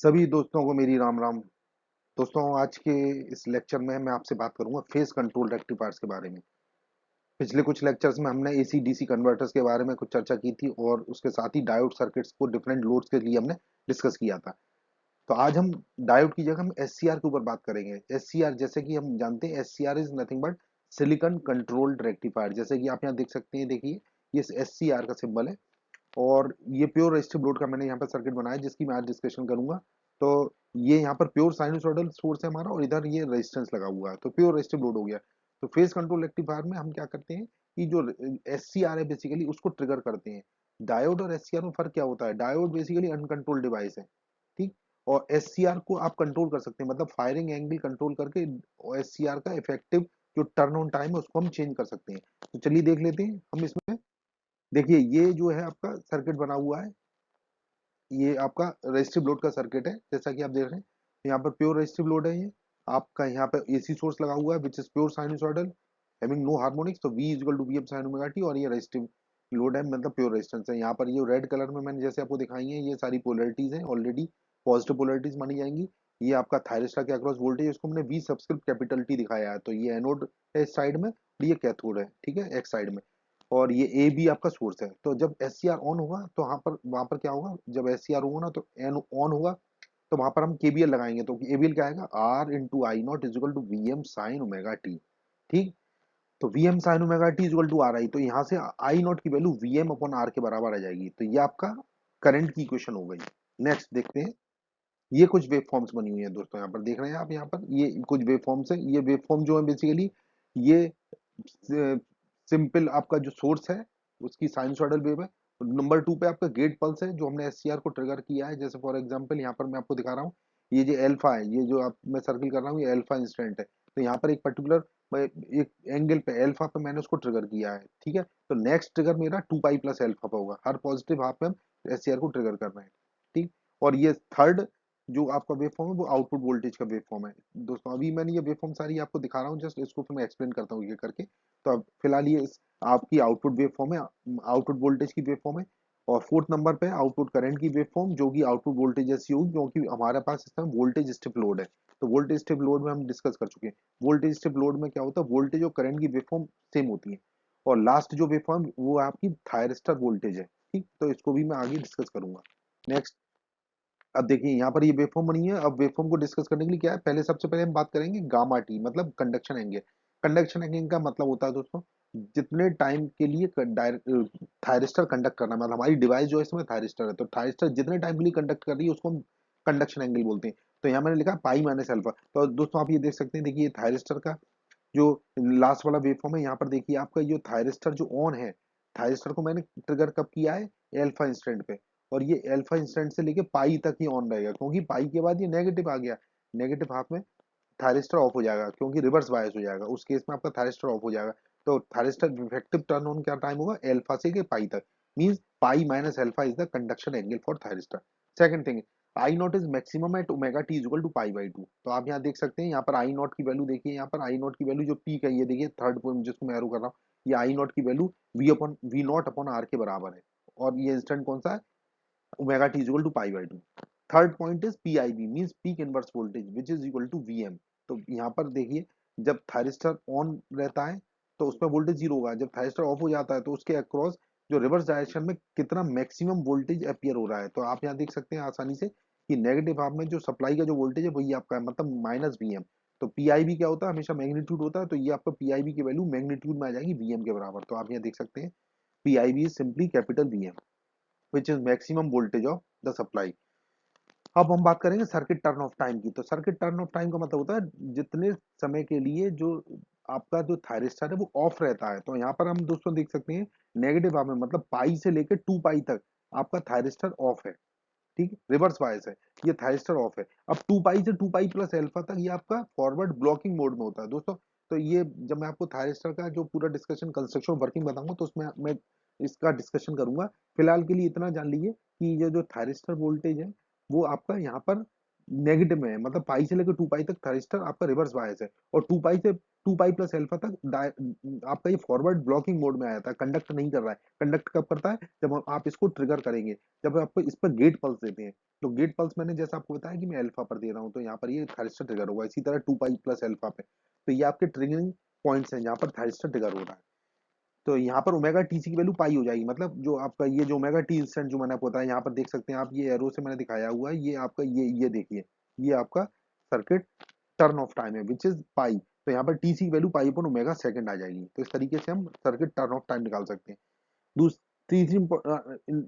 सभी दोस्तों को मेरी राम राम। दोस्तों, आज के इस लेक्चर में मैं आपसे बात करूंगा फेज कंट्रोल रेक्टिफायर्स के बारे में। पिछले कुछ लेक्चर्स में हमने एसी डीसी कन्वर्टर्स के बारे में कुछ चर्चा की थी और उसके साथ ही डायोड सर्किट्स को डिफरेंट लोड्स के लिए हमने डिस्कस किया था। तो आज हम डायोड की जगह हम एससीआर के ऊपर बात करेंगे। एससीआर, जैसे कि हम जानते हैं, SCR is nothing but silicon controlled rectifier. जैसे कि आप यहाँ देख सकते हैं, देखिए ये एससीआर का सिंबल है और ये प्योर रेजिस्टिव लोड का मैंने यहाँ पर सर्किट बनाया जिसकी मैं आज डिस्कशन करूंगा। तो ये यहाँ पर प्योर साइनसॉइडल सोर्स है हमारा और इधर ये रेजिस्टेंस लगा हुआ है, तो प्योर रेजिस्टिव लोड हो गया। तो फेज कंट्रोल रेक्टिफायर में हम क्या करते हैं कि जो एससीआर है बेसिकली उसको ट्रिगर करते हैं। डायोड और एससीआर में फर्क क्या होता है? डायोड बेसिकली अनकंट्रोल डिवाइस है, ठीक। और एससीआर को आप कंट्रोल कर सकते हैं, मतलब फायरिंग एंगल कंट्रोल करके एससीआर का इफेक्टिव जो टर्न ऑन टाइम है उसको हम चेंज कर सकते हैं। तो चलिए देख लेते हैं हम इसमें। देखिए ये जो है आपका सर्किट बना हुआ है, ये आपका रेजिस्टिव लोड का सर्किट है जैसा कि आप देख रहे हैं। यहाँ पर प्योर रेजिस्टिव लोड है। ये आपका यहाँ पर एसी सोर्स लगा हुआ है which is pure sinusoidal having no harmonics. तो V equal to V sin omega t, और ये रेजिस्टिव लोड है, मतलब प्योर रेजिस्टेंस है। यहाँ पर ये रेड कलर में मैंने जैसे आपको दिखाई है, ये सारी पोलरिटीज है, ऑलरेडी पॉजिटिव पोलरिटीज मानी जाएंगी। ये आपका थायरिस्टर के अक्रॉस वोल्टेज, इसको हमने V सब्सक्रिप्ट कैपिटल T दिखाया है। तो ये एनोड है इस साइड में और ये कैथोड है, ठीक है, एक्स साइड में। और ये ए बी आपका सोर्स है। तो जब एस सी आर ऑन होगा तो वहां पर क्या होगा, जब एस सी आर होगा ना तो एन ऑन होगा, तो वहां पर हम केबीएल लगाएंगे। तो केबीएल क्या आएगा? R into I not is equal to V M sine omega t, ठीक। तो V M sine omega t is equal to R I, तो यहाँ से आई नॉट की value V M upon R के बराबर आ जाएगी। तो ये आपका करंट की इक्वेशन हो गई। नेक्स्ट देखते हैं, ये कुछ वेव फॉर्म्स बनी हुई है दोस्तों। यहाँ पर देख रहे हैं आप, यहाँ पर ये कुछ वेव फॉर्म्स है। ये वेव फॉर्म जो है बेसिकली ये सिंपल आपका जो सोर्स है उसकी साइनसॉइडल वेव है। नंबर टू पे आपका गेट पल्स है जो हमने एससीआर को ट्रिगर किया है। जैसे फॉर एग्जांपल यहाँ पर मैं आपको दिखा रहा हूँ, ये जो अल्फा है, ये जो आप मैं सर्किल कर रहा हूँ, ये अल्फा इंस्टेंट है। तो यहाँ पर एक पर्टिकुलर एक एंगल पे अल्फा पे मैंने उसको ट्रिगर किया है, ठीक है। तो नेक्स्ट ट्रिगर मेरा 2 पाई प्लस अल्फा पे होगा। हर पॉजिटिव हाफ में हम एससीआर को ट्रिगर कर रहे हैं, ठीक। और ये थर्ड जो आपका वेव फॉर्म है वो आउटपुट वोल्टेज का वेव फॉर्म है दोस्तों। अभी मैंने ये वेव फॉर्म सारी आपको दिखा रहा हूँ, जस्ट इसको फिर मैं एक्सप्लेन करता हूँ ये करके। तो अब फिलहाल ये आपकी आउटपुट वेव फॉर्म है, आउटपुट वोल्टेज की वेव फॉर्म है। और फोर्थ नंबर पे आउटपुट करंट की वेव फॉर्म जो कि आउटपुट वोल्टेज जैसी होगी, क्योंकि हमारे पास इसमें वोल्टेज स्टेप लोड है। तो वोल्टेज स्टेप लोड में हम डिस्कस कर चुके हैं। वोल्टेज स्टेप लोड में क्या होता है, वोल्टेज और करंट की वेव फॉर्म सेम होती है। और लास्ट जो वेव फॉर्म वो आपकी थायरिस्टर वोल्टेज है, ठीक। तो इसको भी मैं आगे डिस्कस करूंगा। नेक्स्ट, अब देखिए यहाँ पर ये वेवफॉर्म बनी है। अब वेवफॉर्म को डिस्कस करने के लिए क्या है, पहले सबसे पहले हम बात करेंगे गामा टी, मतलब कंडक्शन एंगल। कंडक्शन एंगल का मतलब होता है दोस्तों, जितने टाइम के लिए थायरिस्टर कंडक्ट करना, मतलब हमारी डिवाइस जो है इसमें थायरिस्टर है, तो थायरिस्टर जितने टाइम के लिए कंडक्ट कर रही है उसको हम कंडक्शन एंगल बोलते हैं। तो यहाँ मैंने लिखा पाई माइनस अल्फा। तो दोस्तों आप ये देख सकते हैं, देखिए थायरिस्टर का जो लास्ट वाला वेवफॉर्म है, यहाँ पर देखिए आपका जो थायरिस्टर जो ऑन है, थायरिस्टर को मैंने ट्रिगर कब किया है? अल्फा इंस्टेंट पे। और ये अल्फा इंस्टेंट से लेके पाई तक ही ऑन रहेगा, क्योंकि पाई के बाद ये नेगेटिव आ गया। नेगेटिव हाफ में थायरिस्टर ऑफ हो जाएगा, क्योंकि रिवर्स बायस हो जाएगा, उस केस में आपका थायरिस्टर ऑफ हो जाएगा। तो थायरिस्टर इफेक्टिव टर्न ऑन क्या टाइम होगा? अल्फा से के पाई तक। Means pi minus alpha is the conduction angle for thyristor. Second thing, I not is maximum at omega t equal to pi by two. तो आप यहाँ देख सकते हैं, यहाँ पर आई नॉट की वैल्यू देखिए, यहाँ पर आई नॉट की वैल्यू जो पीक है, ये देखिए थर्ड पॉइंट जिसको मैं एरो कर रहा हूँ, ये आई नॉट की value V not upon R के बराबर है। और ये इंस्टेंट कौन सा है? Omega t equal to pi by two. Third point is PIV, means peak inverse voltage which is equal to V M. तो यहाँ पर देखिए, जब थायरिस्टर ऑन रहता है तो उसमें वोल्टेज जीरो होगा। जब थायरिस्टर ऑफ हो जाता है तो उसके अक्रॉस जो रिवर्स डायरेक्शन में कितना मैक्सिमम वोल्टेज अपियर हो रहा है। तो आप यहाँ देख सकते हैं आसानी से कि नेगेटिव हाफ में जो सप्लाई का जो वोल्टेज है वही आपका है, मतलब माइनस वीएम। तो पीआईवी क्या होता है? हमेशा मैग्नीट्यूड होता है। तो ये आपका पीआईवी की वैल्यू मैग्नीट्यूड में आ जाएगी वीएम के बराबर। तो आप यहाँ देख सकते हैं PIV is simply capital VM which is maximum voltage of the supply. अब हम बात करेंगे सर्किट टर्न ऑफ टाइम की। तो सर्किट टर्न ऑफ टाइम का मतलब होता है जितने समय के लिए जो आपका जो थायरिस्टर है वो ऑफ रहता है। तो यहाँ पर हम दोस्तों देख सकते हैं नेगेटिव हाफ में, मतलब पाई से लेकर 2 पाई तक आपका थायरिस्टर ऑफ है, ठीक। रिवर्स बायस है, ये थायरिस्टर ऑफ है। अब 2 पाई से 2 पाई प्लस अल्फा तक ये आपका फॉरवर्ड ब्लॉकिंग मोड में होता है दोस्तों। तो ये जब मैं आपको थायरिस्टर का जो पूरा डिस्कशन कंस्ट्रक्शन वर्किंग बताऊंगा तो उसमें मैं इसका डिस्कशन करूंगा। फिलहाल के लिए इतना जान लीजिए कि ये जो थायरिस्टर वोल्टेज है वो आपका यहाँ पर नेगेटिव में है, मतलब पाई से लेकर 2 पाई तक थरिस्टर आपका रिवर्स बायस है, और 2 पाई से 2 पाई प्लस अल्फा तक आपका ये फॉरवर्ड ब्लॉकिंग मोड में आया था, कंडक्ट नहीं कर रहा है। कंडक्ट कब करता है? जब आप इसको ट्रिगर करेंगे, जब आप इस पर गेट पल्स देते हैं। तो गेट पल्स मैंने जैसा आपको बताया कि मैं अल्फा पर दे रहा हूँ, तो यहाँ पर ये थरिस्टर ट्रिगर होगा। इसी तरह 2 पाई प्लस अल्फा पे, तो ये आपके ट्रिगरिंग पॉइंट्स हैं जहाँ पर थरिस्टर ट्रिगर हो रहा है। तो यहाँ पर ओमेगा टी सी की वैल्यू पाई हो जाएगी, मतलब जो आपका ये जो ओमेगा टी इंस्टेंट जो मैंने आपको बताया, यहाँ पर देख सकते हैं आप, ये एरो से मैंने दिखाया हुआ है, ये आपका ये देखिए, ये आपका सर्किट टर्न ऑफ टाइम है विच इज पाई। तो यहाँ पर टी सी की value pi upon omega second आ जाएगी। तो इस तरीके से हम सर्किट टर्न ऑफ टाइम निकाल सकते हैं। तीसरी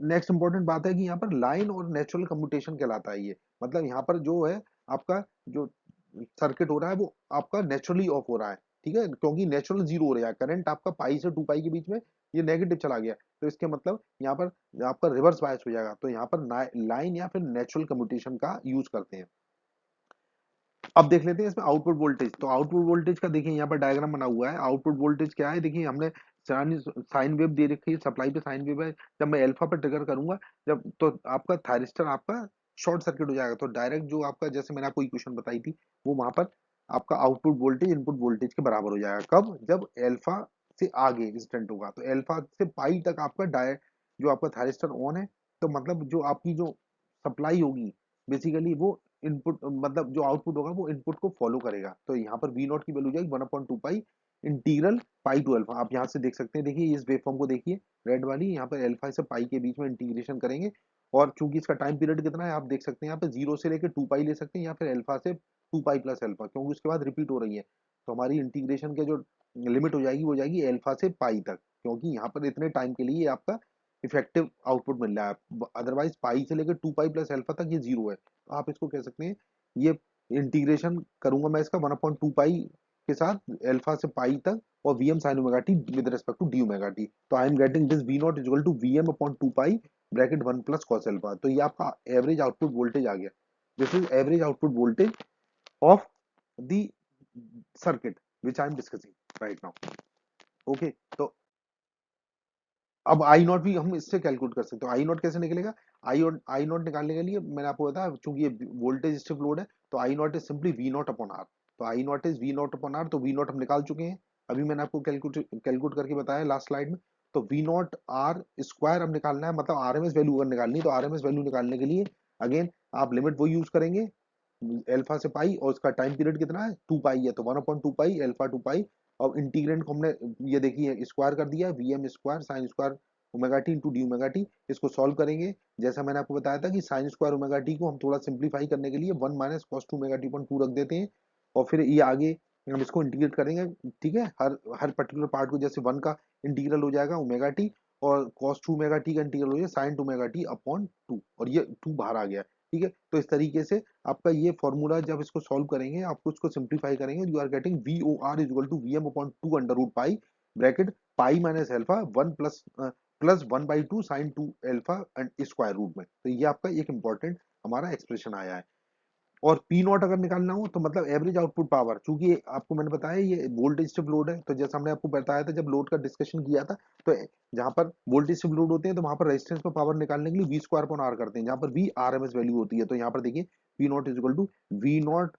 नेक्स्ट इंपॉर्टेंट बात है कि यहाँ पर लाइन और नेचुरल कम्यूटेशन कहलाता है ये। मतलब यहाँ पर जो है आपका जो सर्किट हो रहा है वो आपका नेचुरली ऑफ हो रहा है, ठीक है, क्योंकि नेचुरल जीरो हो रहा है, करंट आपका पाई से 2 पाई के बीच में ये नेगेटिव चला गया। तो इसके मतलब यहाँ पर आपका रिवर्स बायस हो जाएगा। तो यहाँ पर लाइन या फिर नेचुरल कम्यूटेशन का यूज करते हैं। अब देख लेते हैं इसमें आउटपुट वोल्टेज। तो आउटपुट वोल्टेज का देखिए यहाँ पर डायग्राम बना हुआ है। आउटपुट वोल्टेज क्या है, देखिए हमने साइन वेव दे रखी है, सप्लाई पे साइन वेव है। जब मैं अल्फा पर ट्रिगर करूंगा, जब तो आपका थायरिस्टर आपका शॉर्ट सर्किट हो जाएगा। तो डायरेक्ट जो आपका, जैसे मैंने आपको इक्वेशन बताई थी, वो वहां पर आपका आउटपुट वोल्टेज इनपुट वोल्टेज के बराबर हो जाएगा। कब? जब अल्फा से आगे इंस्टेंट होगा। तो अल्फा से पाई तक आपका जो आपका थायरिस्टर ऑन है। तो मतलब जो आपकी जो सप्लाई होगी, बेसिकली वो इनपुट, मतलब जो आउटपुट होगा वो इनपुट को फॉलो करेगा। तो यहाँ पर वी नॉट की वैल्यू जाएगी 1/2 पाई इंटीग्रल पाई टू अल्फा। आप यहाँ से देख सकते हैं, देखिए इस वेवफॉर्म को देखिए, रेड वाली, यहाँ पर अल्फा से पाई के बीच में इंटीग्रेशन करेंगे। और चूंकि इसका टाइम पीरियड कितना है आप देख सकते हैं, यहाँ पे 0 से लेकर 2 पाई ले सकते हैं, या फिर अल्फा से 2 पाई प्लस अल्फा, क्योंकि उसके बाद रिपीट हो रही है। तो हमारी इंटीग्रेशन के जो लिमिट हो जाएगी वो जाएगी अल्फा से पाई तक, क्योंकि यहाँ पर इतने टाइम के लिए आपका इफेक्टिव आउटपुट मिल रहा है। अदरवाइज पाई से लेकर 2 पाई प्लस अल्फा तक ये जीरो है। तो आप इसको कह सकते हैं, ये इंटीग्रेशन करूंगा मैं इसका 1/2 पाई के साथ अल्फा से पाई तक, और V M sine omega T with respect to D omega T. तो I am getting this V not equal to V M upon 2 pi bracket 1 plus cos alpha. तो ये आपका एवरेज आउटपुट वोल्टेज आ गया। This is average output voltage of the circuit which I am discussing right now. Okay, तो अब आई not भी हम इससे कैलकुलेट कर सकते हो। आई नॉट कैसे निकलेगा? आई नॉट निकालने के लिए मैंने आपको बताया, चूंकि ये वोल्टेज स्टिप लोड है, तो I not is simply V not upon R. तो I not is V not upon R. तो वी नॉट हम निकाल चुके हैं, अभी मैंने आपको कैलकुलेट करके बताया लास्ट स्लाइड में। तो वी नॉट आर स्क्वायर अब निकालना है, मतलब आरएमएस वैल्यू अगर निकालनी है, तो आरएमएस वैल्यू निकालने के लिए अगेन आप लिमिट वो यूज करेंगे एल्फा से पाई, और उसका टाइम पीरियड कितना है? 2 पाई है, तो 1/2 पाई अल्फा टू पाई। और इंटीग्रेंट को हमने ये देखिए स्क्वायर कर दिया, V M square sine square omega t into d omega t. इसको सॉल्व करेंगे, जैसा मैंने आपको बताया था कि साइन स्क्वायर ओमेगा टी को हम थोड़ा सिंप्लीफाई करने के लिए 1 minus cos 2 omega T point 2 रख देते हैं। और फिर ये आगे हम इसको इंटीग्रेट करेंगे, ठीक है, हर हर पर्टिकुलर पार्ट को, जैसे 1 का इंटीग्रल हो जाएगा ओमेगा टी, और कॉस 2 ओमेगा टी का इंटीग्रल हो जाएगा साइन 2 ओमेगा टी अपॉन 2, और ये 2 बाहर आ गया, ठीक है। तो इस तरीके से आपका ये फॉर्मूला, जब इसको सॉल्व करेंगे, आपको इसको सिंप्लीफाई करेंगे, you are getting V O R is equal to V M upon 2 under root pi bracket pi minus alpha 1 plus 1/2 sine 2 alpha and square root में। तो ये आपका एक इंपॉर्टेंट हमारा एक्सप्रेशन आया है। और पी नॉट अगर निकालना हो, तो मतलब एवरेज आउटपुट पावर, चूंकि आपको मैंने बताया ये वोल्टेज स्टिप लोड है, तो जैसा हमने आपको बताया था जब लोड का डिस्कशन किया था, तो जहां पर वोल्टेज स्टिप लोड होते हैं, तो वहां पर रेजिस्टेंस में पावर निकालने के लिए वी स्क्वायर अपॉन आर करते हैं, जहां पर वी आरएमएस वैल्यू होती है। तो यहाँ पर देखिए P naught is equal to V naught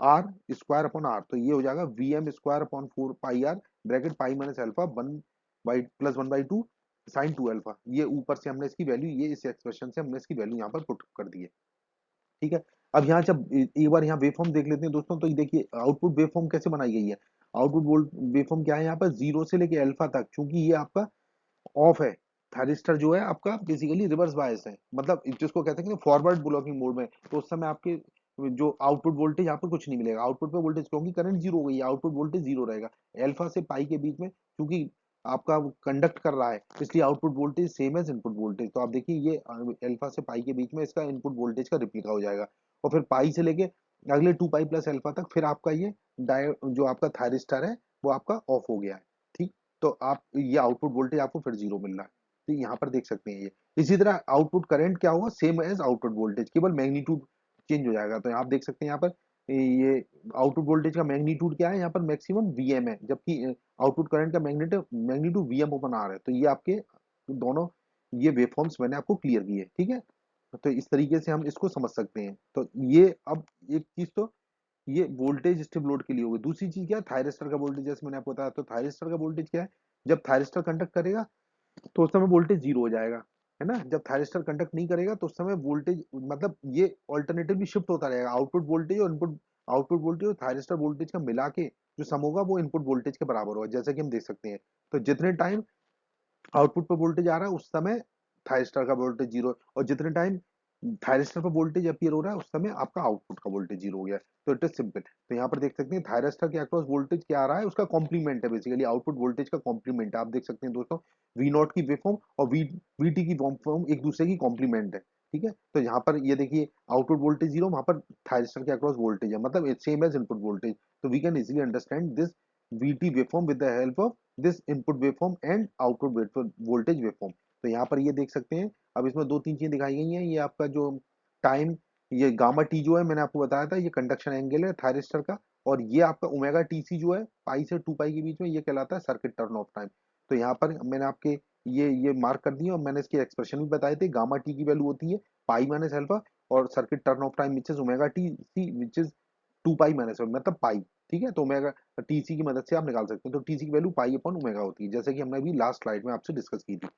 R square upon R. तो ये हो जाएगा V M square upon 4 pi R bracket pi minus alpha 1/+1/2 sine 2 alpha. ये ऊपर से हमने इसकी वैल्यू, ये इस एक्सप्रेशन से हमने इसकी वैल्यू यहाँ पर पुट कर दी है, ठीक है। अब यहाँ जब एक बार यहाँ वेवफॉर्म देख लेते हैं दोस्तों, तो ये देखिए आउटपुट वेवफॉर्म कैसे बनाई गई है। आउटपुट वोल्ट वेवफॉर्म क्या है, यहाँ पर 0 से लेके अल्फा तक, चूंकि ये आपका ऑफ है, थायरिस्टर जो है आपका बेसिकली रिवर्स बायस है, मतलब जिसको कहते हैं कि फॉरवर्ड ब्लॉकिंग मोड में। तो उस समय आपके जो आउटपुट वोल्टेज यहाँ पर कुछ नहीं मिलेगा, आउटपुट पे वोल्टेज, क्योंकि करंट जीरो हो गई है, आउटपुट वोल्टेज जीरो रहेगा। अल्फा से पाई के बीच में, क्योंकि आपका कंडक्ट कर रहा है, इसलिए output voltage same as input voltage. तो आप देखिए ये अल्फा से पाई के बीच में इसका इनपुट वोल्टेज का रिप्लिका हो जाएगा। और फिर पाई से लेके अगले 2 पाई प्लस अल्फा तक फिर आपका ये जो आपका थायरिस्टर है वो आपका ऑफ हो गया है, ठीक। तो आप ये आउटपुट वोल्टेज आपको फिर जीरो मिल रहा है, तो यहाँ पर देख सकते हैं ये। इसी तरह आउटपुट करंट क्या होगा, सेम एज आउटपुट वोल्टेज, केवल मैग्नीट्यूड चेंज हो जाएगा। तो यहाँ आप देख सकते हैं, यहाँ पर ये आउटपुट वोल्टेज का मैग्नीट्यूड क्या है, यहाँ पर मैक्सिमम वीएम है, जबकि आउटपुट करंट का magnitude magnitude V M upon R है। तो ये आपके दोनों ये वेवफॉर्म्स मैंने आपको क्लियर किए, ठीक है। तो इस तरीके से हम इसको समझ सकते हैं। तो ये अब एक चीज तो ये वोल्टेज स्टिप लोड के लिए होगी। दूसरी चीज क्या है, थायरिस्टर का वोल्टेज, जैसे मैंने आपको बताया। तो थायरिस्टर का वोल्टेज क्या है, जब थायरिस्टर कंडक्ट करेगा तो उस समय वोल्टेज जीरो हो जाएगा, है ना। जब थायरिस्टर कंडक्ट नहीं करेगा तो उस समय वोल्टेज, मतलब ये ऑल्टरनेटिवली शिफ्ट होता रहेगा। आउटपुट वोल्टेज और इनपुट, आउटपुट वोल्टेज और थायरिस्टर वोल्टेज का मिला के जो सम होगा वो इनपुट वोल्टेज के बराबर होगा, जैसा कि हम देख सकते हैं। तो जितने टाइम आउटपुट पर वोल्टेज आ रहा है उस समय थायरिस्टर का वोल्टेज जीरो, और जितने टाइम थायरिस्टर पर वोल्टेज अपीयर हो रहा है उस समय आपका आउटपुट का वोल्टेज जीरो हो गया। तो इट इज सिंपल। तो यहाँ पर देख सकते हैं थायरिस्टर के अक्रॉस वोल्टेज क्या आ रहा है, उसका कॉम्प्लीमेंट है, बेसिकली आउटपुट वोल्टेज का कॉम्प्लीमेंट है। आप देख सकते हैं दोस्तों, वी नॉट की वेवफॉर्म और वी टी की वेवफॉर्म एक दूसरे की कॉम्प्लीमेंट है, ठीक है। तो यहाँ पर ये देखिए आउटपुट वोल्टेज जीरो, वहां पर थायरिस्टर के अक्रॉस वोल्टेज है, मतलब it's same as input voltage. तो we can easily understand this VT waveform with the help of this input waveform and output voltage waveform. तो यहाँ पर ये देख सकते हैं, अब इसमें दो तीन चीजें दिखाई गई हैं। ये आपका जो टाइम, ये गामा टी जो है मैंने आपको बताया था, ये कंडक्शन एंगल है थायरिस्टर का। और ये आपका ओमेगा टी सी जो है पाई से 2 पाई के बीच में, ये कहलाता है सर्किट टर्न ऑफ टाइम। तो यहाँ पर मैंने आपके ये मार्क कर दिया, और मैंने इसके एक्सप्रेशन भी बताए थे। गामा टी की वैल्यू होती है पाई माइनस अल्फा, और circuit turn off time which is omega t C which is 2 pi minus, मतलब पाई, ठीक है। तो ओमेगा टीसी की मदद से आप निकाल सकते हैं। तो टीसी की वैल्यू पाई अपॉन ओमेगा होती है, जैसे कि हमने अभी लास्ट स्लाइड में आपसे डिस्कस की थी।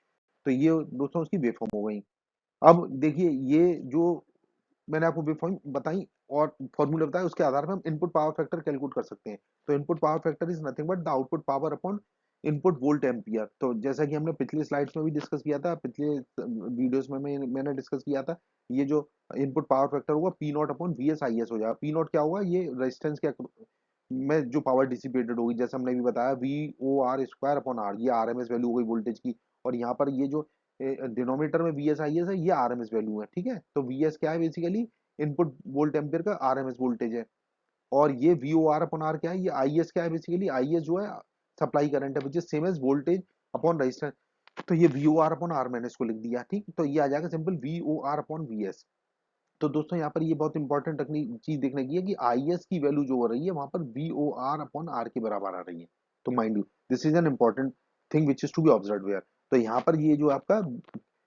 तो ये दोस्तों उसकी वेवफॉर्म हो गई। अब देखिए ये जो मैंने आपको वेवफॉर्म बताई और फॉर्मूला बताया, उसके आधार पर हम इनपुट पावर फैक्टर कैलकुलेट कर सकते हैं। तो input power factor is nothing but the output power upon input volt ampere. तो जैसा कि हमने पिछली स्लाइड्स में भी डिस्कस किया था, पिछले वीडियोस में मैंने डिस्कस किया था, ये जो इनपुट पावर फैक्टर होगा P not upon V S I S हो जाएगा। पी नॉट क्या होगा, ये रेजिस्टेंस के में जो पावर डिसिपेटेड होगी, जैसे हमने भी बताया V O R square upon R, ये आर एम एस वैल्यू हो गई वोल्टेज की। और यहाँ पर ये जो डिनोमिनेटर में वी एस आई एस है, ये आर एम एस वैल्यू है, ठीक है। तो वी एस क्या है, बेसिकली इनपुट वोल्ट एम्पियर का आरएमएस वोल्टेज है। और ये V O R upon R क्या है, ये आई एस क्या है, बेसिकली आई एस जो है सप्लाई करंट है, which is same as voltage upon resistance. तो ये V O R upon R मैंने इसको लिख दिया, ठीक। तो ये आ जाएगा simple V O R upon V S. तो दोस्तों यहाँ पर ये बहुत इंपॉर्टेंट चीज देखने की है कि आई एस की वैल्यू जो हो रही है वहां पर V O R upon R के बराबर आ रही है। तो mind you this is an important thing which is to be observe where. तो यहाँ पर ये जो आपका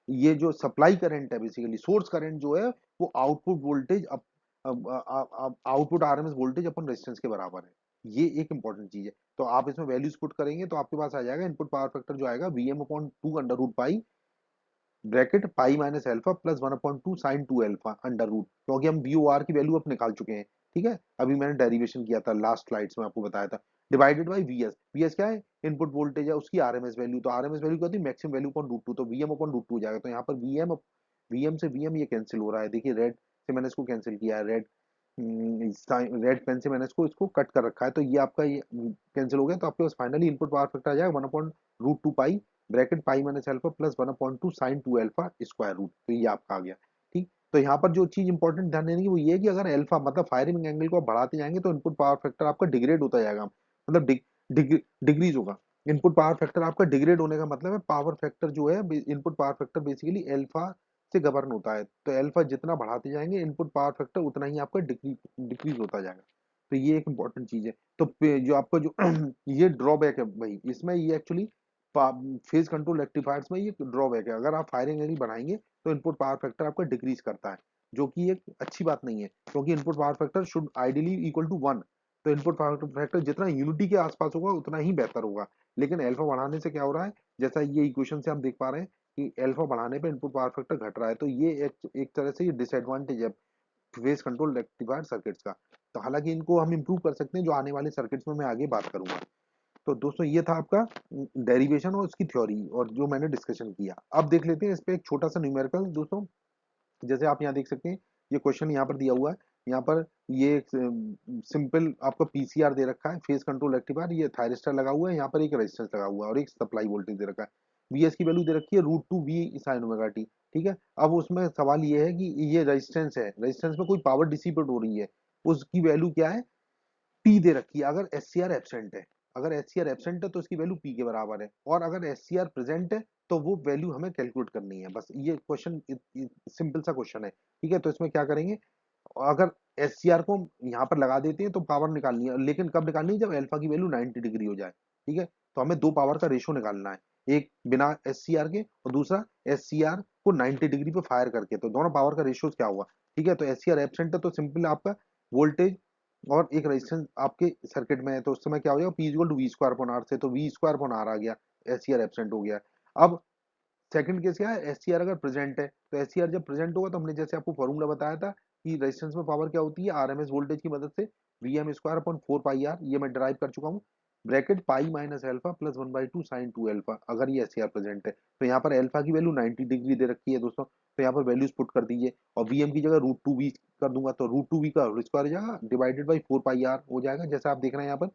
ये जो सप्लाई करंट है, बेसिकली सोर्स करंट जो है, वो output voltage output RMS voltage upon resistance के बराबर है। ये एक इंपॉर्टेंट चीज है। तो आप इसमें वैल्यूज पुट करेंगे तो आपके पास आ जाएगा इनपुट पावर फैक्टर जो आएगा V M upon two under root pi bracket pi minus alpha plus 1/2 sine 2 alpha under root, क्योंकि हम वी ओ आर की वैल्यू अब निकाल चुके हैं, ठीक है। अभी मैंने डेरिवेशन किया था लास्ट स्लाइड्स में, आपको बताया था। Divided by V S, V S क्या है, इनपुट वोल्टेज है, उसकी आरएमएस वैल्यू। तो आरएमएस वैल्यू क्या होती है, maximum value upon root two. तो V M upon root two हो जाएगा। तो यहाँ पर वीएम से वीएम ये कैंसिल हो रहा है, देखिए रेड से मैंने इसको कैंसिल किया है, रेड पेन से मैंने इसको इसको कट कर रखा है। तो ये आपका ये कैंसिल हो गया। तो आपके पास फाइनली इनपुट पावर फैक्टर आ जाएगा 1/√2 pi bracket pi minus alpha plus 1/2 sine 2 alpha square root. तो ये आपका आ गया, ठीक। तो यहाँ पर जो चीज इंपॉर्टेंट ध्यान देने की वो ये है कि अगर एल्फा मतलब फायरिंग एंगल को आप बढ़ाते जाएंगे तो इनपुट पावर फैक्टर आपका डिग्रेड होता जाएगा, मतलब डिग्रीज होगा। इनपुट पावर फैक्टर आपका डिग्रेड होने का मतलब है पावर फैक्टर जो है, input power factor basically alpha से गवर्न होता है। तो एल्फा जितना बढ़ाते जाएंगे इनपुट पावर फैक्टर उतना ही आपका डिक्रीज होता जाएगा। तो ये एक इंपॉर्टेंट चीज है। तो जो आपका जो ये ड्रॉबैक है भाई, इसमें ये एक्चुअली फेज कंट्रोल रेक्टिफायर्स में ये ड्रॉबैक है। अगर आप फायरिंग एंगल बढ़ाएंगे तो इनपुट पावर फैक्टर आपका डिक्रीज करता है, जो कि एक अच्छी बात नहीं है, क्योंकि input power factor should ideally equal to 1। तो इनपुट पावर फैक्टर जितना यूनिटी के आसपास होगा उतना ही बेहतर होगा। लेकिन अल्फा बढ़ाने से क्या हो रहा है, जैसा ये इक्वेशन से हम देख पा रहे हैं कि अल्फा बढ़ाने पे इनपुट पावर फैक्टर घट रहा है। तो ये एक तरह से ये डिसएडवांटेज है फेज कंट्रोल रेक्टिफायर सर्किट्स का। तो हालांकि इनको हम इंप्रूव कर सकते हैं, जो आने वाले सर्किट्स में मैं आगे बात करूंगा। तो दोस्तों ये था आपका डेरिवेशन और उसकी थ्योरी और जो मैंने डिस्कशन किया। अब देख लेते हैं इस पे एक छोटा सा न्यूमेरिकल दोस्तों। जैसे आप यहाँ देख सकते हैं, ये क्वेश्चन यहाँ पर दिया हुआ है। यहाँ पर ये एक सिंपल आपका पीसीआर दे रखा है, फेज कंट्रोल रेक्टिफायर, ये थायरिस्टर लगा हुआ है, यहाँ पर एक रेजिस्टेंस लगा हुआ है और एक सप्लाई वोल्टेज दे रखा है। वीएस की वैल्यू दे रखी है √2 वी साइन ओमेगा टी, ठीक है। अब उसमें सवाल ये है कि ये रेजिस्टेंस है, रेजिस्टेंस में कोई पावर डिसिपेट हो रही है, उसकी वैल्यू क्या है, पी दे रखी है। अगर एस सी आर एबसेंट है, अगर एस सी आर एबसेंट है तो इसकी वैल्यू पी के बराबर है, और अगर एस सी आर प्रेजेंट है तो वो वैल्यू हमें कैलकुलेट करनी है। बस ये क्वेश्चन सिंपल सा क्वेश्चन है, ठीक है। तो इसमें क्या करेंगे, अगर एस सी आर को यहाँ पर लगा देते हैं तो पावर निकालनी है, लेकिन कब निकालनी है, जब अल्फा की वैल्यू 90 डिग्री हो जाए, ठीक है। तो हमें दो पावर का रेशियो निकालना है, एक बिना एस सी आर के और दूसरा एस सी आर आपको 90 डिग्री पे फायर करके। तो दोनों पावर का रेशियोज क्या हुआ, ठीक है। तो एस सी आर एब्सेंट है तो सिंपल आपका वोल्टेज और एक रेजिस्टेंस आपके सर्किट में है, तो उस समय क्या हो जाएगा, P equal to V square upon R से, तो वी स्क्वायर अपॉन आर आ गया, एस सी आर एब्सेंट हो गया। अब सेकंड केस क्या है, एस सी आर अगर प्रेजेंट है, तो एस सी आर जब प्रेजेंट होगा तो हमने जैसे आपको फॉर्मूला बताया था कि रेजिस्टेंस में पावर क्या होती है, आरएमएस वोल्टेज की मदद से V M square upon four pi R, ये मैं ड्राइव कर चुका हूँ, bracket pi minus alpha plus one by two sine two alpha, अगर ये एस सी आर प्रेजेंट है। तो यहाँ पर एल्फा की वैल्यू 90 डिग्री दे रखी है दोस्तों, तो यहाँ पर वैल्यूज पुट कर दीजिए, और वी एम की जगह रूट टू वी कर दूंगा, तो रूट टू वी का स्क्वायर हो जाएगा divided by four pi R हो जाएगा, जैसा आप देख रहे हैं यहाँ पर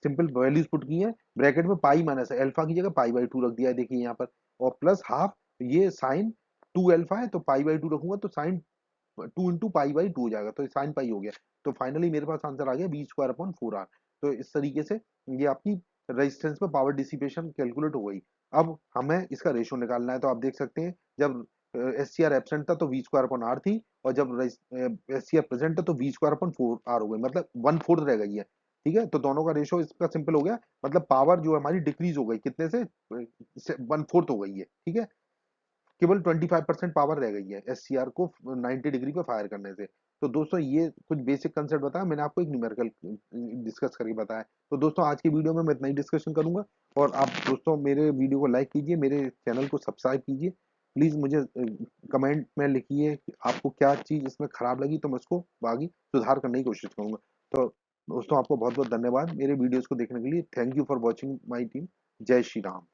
सिंपल वैल्यूज पुट की है, ब्रैकेट में पाई माइनस अल्फा की जगह पाई बाई टू रख दिया है, देखिए यहाँ पर, और प्लस हाफ, ये साइन टू अल्फा है तो पाई बाई टू रखूंगा तो sign two into pi by to हो जाएगा, तो साइन पाई हो गया। तो फाइनली मेरे पास आंसर आ गया B square upon four R. तो इस तरीके से ये आपकी रेजिस्टेंस में पावर डिसिपेशन कैलकुलेट हो गई। अब हमें इसका रेशियो निकालना है, तो आप देख सकते हैं जब एस सी आर एबसेंट था तो वी स्क्वायर अपॉन आर थी, और जब एस सी आर प्रेजेंट है तो V square upon four R हो गई, मतलब वन फोर्थ रह गई है, ठीक है। तो दोनों का रेशियो इसका सिंपल हो गया, मतलब पावर जो हमारी डिक्रीज हो गई कितने से, वन फोर्थ हो गई है, ठीक है। केवल 25% पावर रह गई है एससीआर को 90 डिग्री पे फायर करने से। तो दोस्तों ये कुछ बेसिक कंसेप्ट बताया मैंने आपको, एक न्यूमेरिकल डिस्कस करके बताया। तो दोस्तों आज की वीडियो में मैं इतना ही डिस्कशन करूंगा, और आप दोस्तों मेरे वीडियो को लाइक कीजिए, मेरे चैनल को सब्सक्राइब कीजिए, प्लीज मुझे कमेंट में लिखिए कि आपको क्या चीज इसमें खराब लगी, तो मैं उसको आगे सुधार करने की कोशिश करूंगा। तो दोस्तों आपको बहुत बहुत धन्यवाद मेरे वीडियोस को देखने के लिए, thank you for watching my team. जय श्री राम।